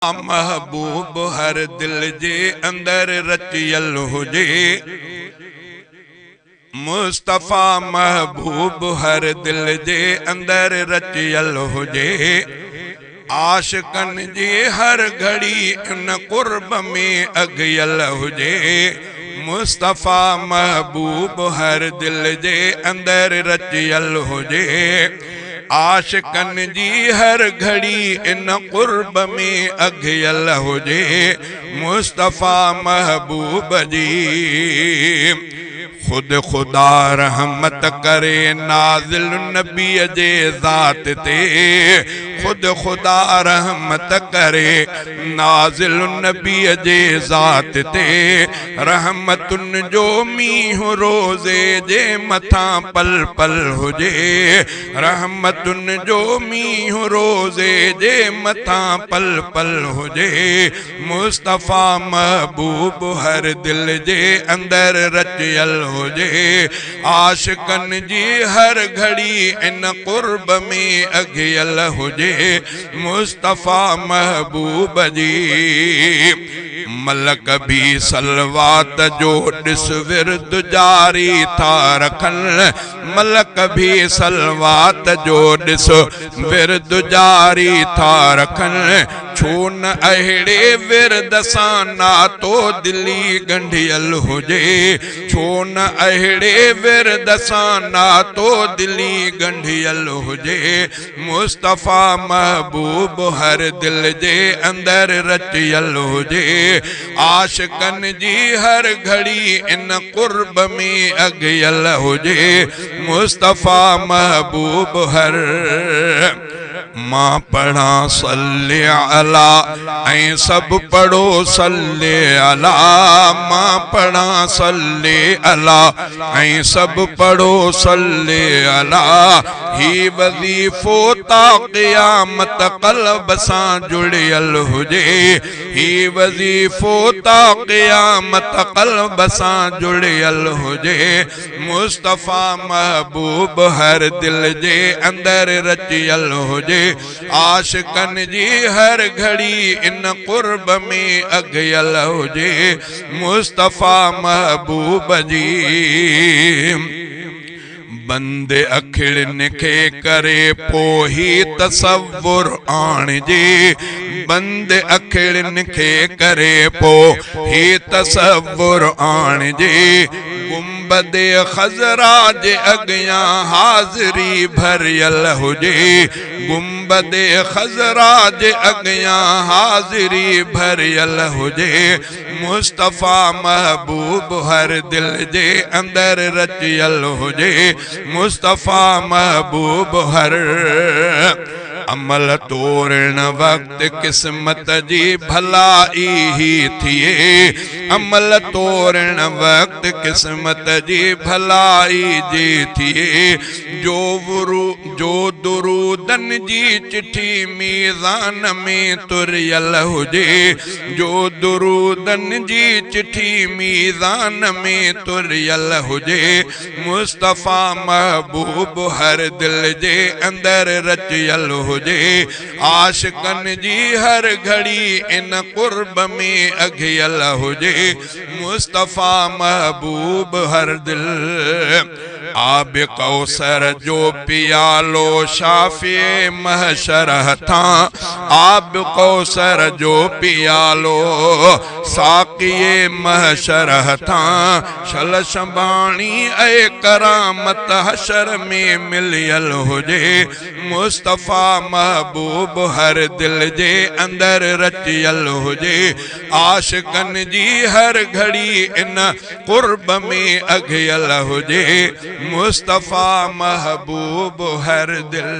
महबूब हर दिल जे अंदर रचियल हुजे। मुस्तफा महबूब हर दिल जे अंदर रचियल हुजे। आशिकन जी हर घड़ी इन कुर्ब में अगियल हुजे। मुस्तफा महबूब हर दिल जे अंदर रचियल हुजे। आशिकन जी हर घड़ी इन कुर्ब में अगियल हुजे। मुस्तफा महबूब जी खुद खुदा रहमत करे नाज़िल नबी जे ज़ात ते। खुद खुदा रहमत करे नाज़िल नबी जे ज़ात ते। रहमतुन जो मींहुं रोज़े जे मथा पल पल हुजे। रहमतुन जो मींहुं रोज़े जे मथा पल पल हुजे। मुस्तफा महबूब हर दिल जे अंदर रचियल हुजे। आशिकन जी हर घड़ी इन कुर्ब में अगियल हुजे। मुस्तफा महबूब जी मलक भी सलवात जो डिस विरद जारी था रखन। मलक भी सलवात जो डिस विरद जारी था रखन। छून अहिड़े विरद सां नातो दिली गंढियल हुजे। छून अहिड़े विरद सां नातो दिली गंढियल हुजे। मुस्तफा महबूब हर दिल जे अंदर रचियल हुजे। आशिकन जी हर घड़ी इन कुर्ब में अगियल हुजे। मुस्तफा महबूब हर मां पढ़ा सल्ले अला ऐं सब पढ़ो सल्ले अला। मां पढ़ा सल्ले अला ऐं सब पढ़ो सल्ले अला। ही वजीफो ता क़यामत क़ल्ब सां जुड़ियल हुजे। ही वजीफो ता क़यामत क़ल्ब सां जुड़ियल हुजे। मुस्तफा महबूब हर दिल जे अंदर रचियल हुजे। आशिकन जी हर घड़ी इन कुर्ब में अगियल हुजे। मुस्तफा महबूब जी बंद अखिड़न के करे पोही तसव्वुर आणिजे। बंद अखिड़न के करे पोही तसव्वुर आणिजे। गुंबदे खजरा जे अगियां हाज़री भरियल हुजे। गुंबदे खजरा जे अगियां हाज़री भरियल हुजे। मुस्तफा महबूब हर दिल जे अंदर रचियल हुजे। मुस्तफा महबूब हर अमल तोरण वक्त किस्मत जी भलाई ही थिए। अमल तोरण वक्त किस्मत जी भलाई जी थिए। जो दुरूदन जी चिट्ठी मीज़ान में तुरियल हुजे। जो दुरूदन जी चिट्ठी मीज़ान में तुरियल हुजे। मुस्तफा महबूब हर दिल जे अंदर रचियल हुजे। आशिकन जी हर घड़ी इन कुर्ब में अगियल हुजे। मुस्तफा महबूब हर दिल आब कौसर जो पियालो शाफे महशर था। आब कौसर जो पियालो साकिए महशर था। शल शबाणी ए करामत हशर में मिलियल हुजे। मुस्तफा महबूब हर दिल जे अंदर रचियल हुजे। आशिकन जी हर घड़ी इन कुर्ब में अगियल हुजे। मुस्तफा महबूब हर दिल